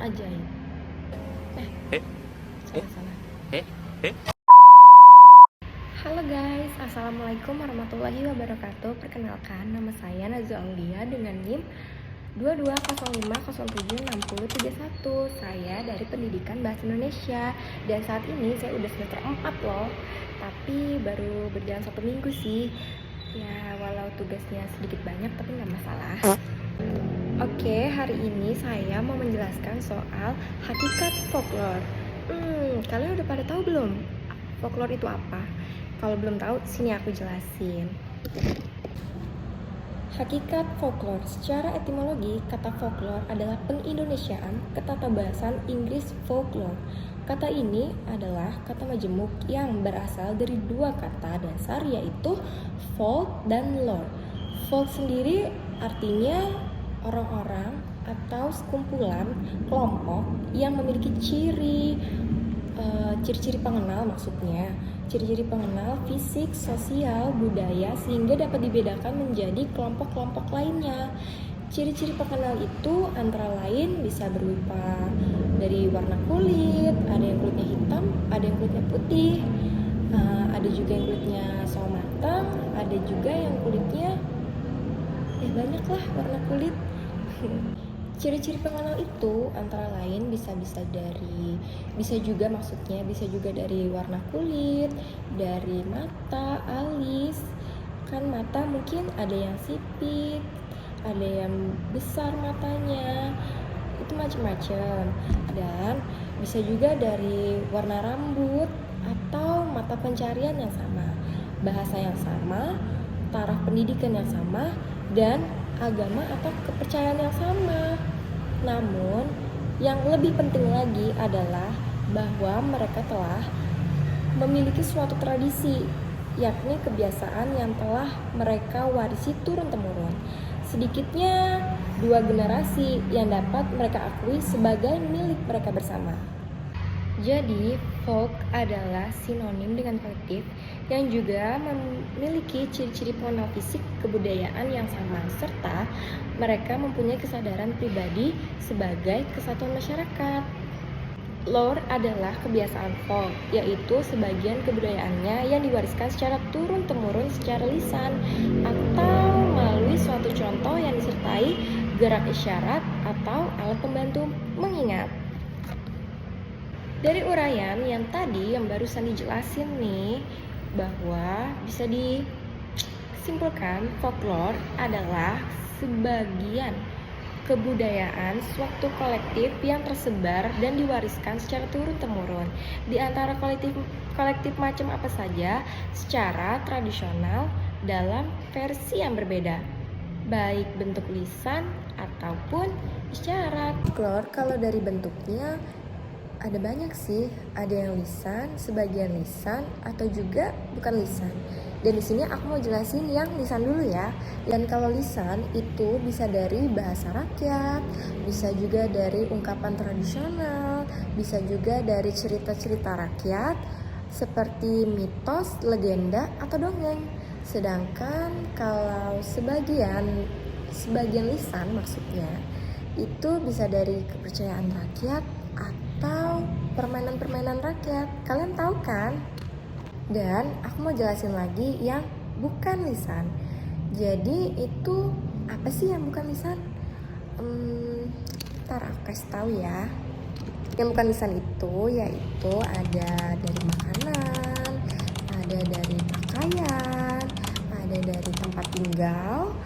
ajaib. Eh, eh, Salah-salah. eh, eh. Halo guys, assalamualaikum warahmatullahi wabarakatuh. Perkenalkan, nama saya Nazwa Aulia dengan NIM 2205076031. Saya dari Pendidikan Bahasa Indonesia dan saat ini saya udah semester 4 loh. Tapi baru berjalan 1 minggu sih. Ya, walau tugasnya sedikit banyak tapi nggak masalah. Oke, hari ini saya mau menjelaskan soal hakikat folklore. Kalian udah pada tahu belum? Folklore itu apa? Kalau belum tahu, sini aku jelasin. Hakikat folklore. Secara etimologi, kata folklore adalah pengindonesiaan ketatabahasan Inggris folklore. Kata ini adalah kata majemuk yang berasal dari dua kata dasar, yaitu folk dan lore. Folk sendiri artinya orang-orang atau sekumpulan kelompok yang memiliki ciri-ciri pengenal, maksudnya ciri-ciri pengenal fisik, sosial, budaya, sehingga dapat dibedakan menjadi kelompok-kelompok lainnya. Ciri-ciri pengenal itu antara lain bisa berupa dari warna kulit, ada yang kulitnya hitam, ada yang kulitnya putih, ada juga yang kulitnya sawo matang, ada juga yang kulitnya banyak lah warna kulit. Ciri-ciri pengenal itu antara lain bisa juga dari warna kulit, dari mata, alis. Kan mata mungkin ada yang sipit, ada yang besar matanya, itu macam-macam. Dan bisa juga dari warna rambut atau mata pencarian yang sama, bahasa yang sama, taraf pendidikan yang sama, dan agama atau kepercayaan yang sama. Namun, yang lebih penting lagi adalah bahwa mereka telah memiliki suatu tradisi, yakni kebiasaan yang telah mereka warisi turun-temurun. Sedikitnya 2 generasi yang dapat mereka akui sebagai milik mereka bersama. Jadi, folk adalah sinonim dengan kolektif yang juga memiliki ciri-ciri pengenal fisik kebudayaan yang sama, serta mereka mempunyai kesadaran pribadi sebagai kesatuan masyarakat. Lore adalah kebiasaan folk, yaitu sebagian kebudayaannya yang diwariskan secara turun-temurun secara lisan atau melalui suatu contoh yang disertai gerak isyarat atau alat pembantu mengingat. Dari uraian yang tadi yang barusan dijelasin nih, bahwa bisa disimpulkan folklore adalah sebagian kebudayaan suatu kolektif yang tersebar dan diwariskan secara turun-temurun di antara kolektif macam apa saja secara tradisional dalam versi yang berbeda, baik bentuk lisan ataupun isyarat. Folklore kalau dari bentuknya ada banyak sih, ada yang lisan, sebagian lisan, atau juga bukan lisan. Dan di sini aku mau jelasin yang lisan dulu ya. Dan kalau lisan itu bisa dari bahasa rakyat, bisa juga dari ungkapan tradisional, bisa juga dari cerita-cerita rakyat seperti mitos, legenda, atau dongeng. Sedangkan kalau sebagian lisan maksudnya itu bisa dari kepercayaan rakyat atau permainan-permainan rakyat. Kalian tahu kan? Dan aku mau jelasin lagi yang bukan lisan. Jadi itu apa sih yang bukan lisan? Ntar aku kasih tahu ya. Yang bukan lisan itu yaitu ada dari makanan, ada dari pakaian, ada dari tempat tinggal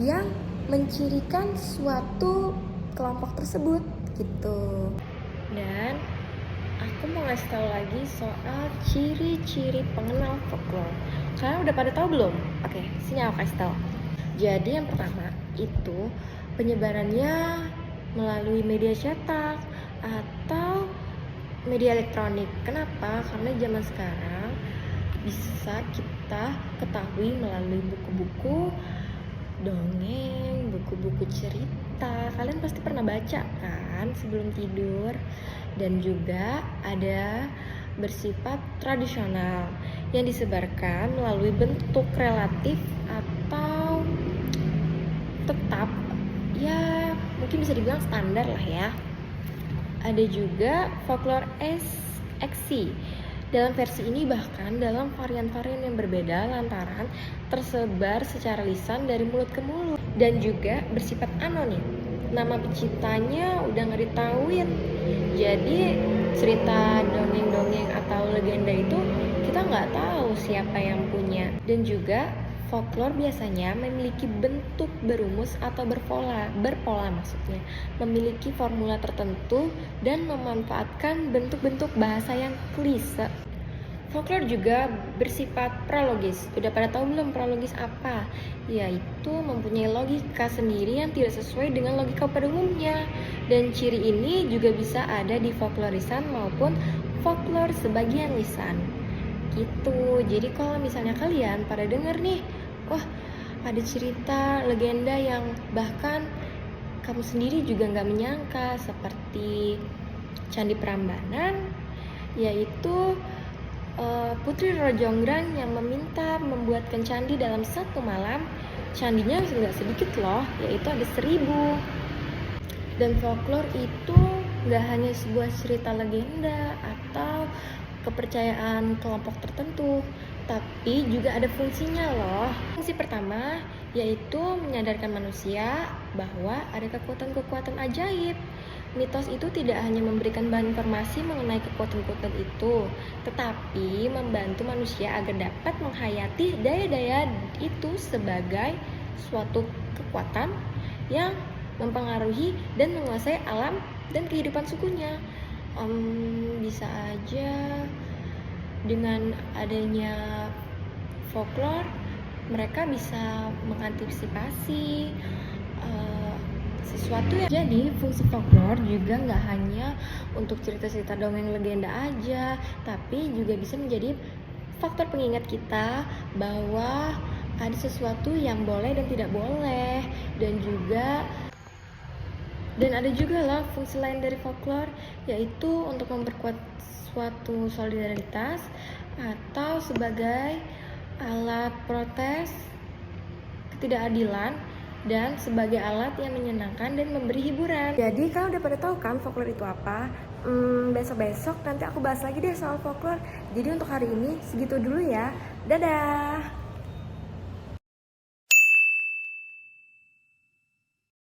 yang mencirikan suatu kelompok tersebut gitu. Dan aku mau ngasih tahu lagi soal ciri-ciri pengenal folklore. Kalian udah pada tahu belum? Oke, sini aku kasih tahu. Jadi yang pertama itu penyebarannya melalui media cetak atau media elektronik. Kenapa? Karena zaman sekarang bisa kita ketahui melalui buku-buku dongeng, buku-buku cerita. Kalian pasti pernah baca kan sebelum tidur. Dan juga ada bersifat tradisional yang disebarkan melalui bentuk relatif atau tetap, ya mungkin bisa dibilang standar lah ya. Ada juga folklore XC. Dalam versi ini bahkan dalam varian-varian yang berbeda lantaran tersebar secara lisan dari mulut ke mulut dan juga bersifat anonim. Nama penciptanya udah nggak ditahuin. Jadi cerita dongeng-dongeng atau legenda itu kita nggak tahu siapa yang punya. Dan juga folklore biasanya memiliki bentuk berumus atau berpola maksudnya, memiliki formula tertentu dan memanfaatkan bentuk-bentuk bahasa yang klise. Folklore juga bersifat prologis. Udah pada tahu belum prologis apa? Yaitu mempunyai logika sendiri yang tidak sesuai dengan logika pada umumnya. Dan ciri ini juga bisa ada di folklorisan maupun folklore sebagian lisan. Gitu. Jadi kalau misalnya kalian pada denger nih, wah ada cerita legenda yang bahkan kamu sendiri juga nggak menyangka, seperti Candi Prambanan, yaitu Putri Roro Jonggrang yang meminta membuatkan candi dalam satu malam. Candinya nggak sedikit loh, yaitu ada 1000. Dan folklore itu nggak hanya sebuah cerita legenda atau kepercayaan kelompok tertentu, tapi juga ada fungsinya loh. Fungsi pertama yaitu menyadarkan manusia bahwa ada kekuatan-kekuatan ajaib. Mitos itu tidak hanya memberikan bahan informasi mengenai kekuatan-kekuatan itu, tetapi membantu manusia agar dapat menghayati daya-daya itu sebagai suatu kekuatan yang mempengaruhi dan menguasai alam dan kehidupan sukunya. Bisa aja dengan adanya folklore mereka bisa mengantisipasi sesuatu yang jadi fungsi folklore juga nggak hanya untuk cerita-cerita dongeng legenda aja, tapi juga bisa menjadi faktor pengingat kita bahwa ada sesuatu yang boleh dan tidak boleh, dan ada juga lah fungsi lain dari folklore, yaitu untuk memperkuat suatu solidaritas atau sebagai alat protes ketidakadilan dan sebagai alat yang menyenangkan dan memberi hiburan. Jadi kalian udah pada tahu kan folklore itu apa? Besok-besok nanti aku bahas lagi deh soal folklore. Jadi untuk hari ini segitu dulu ya. Dadah!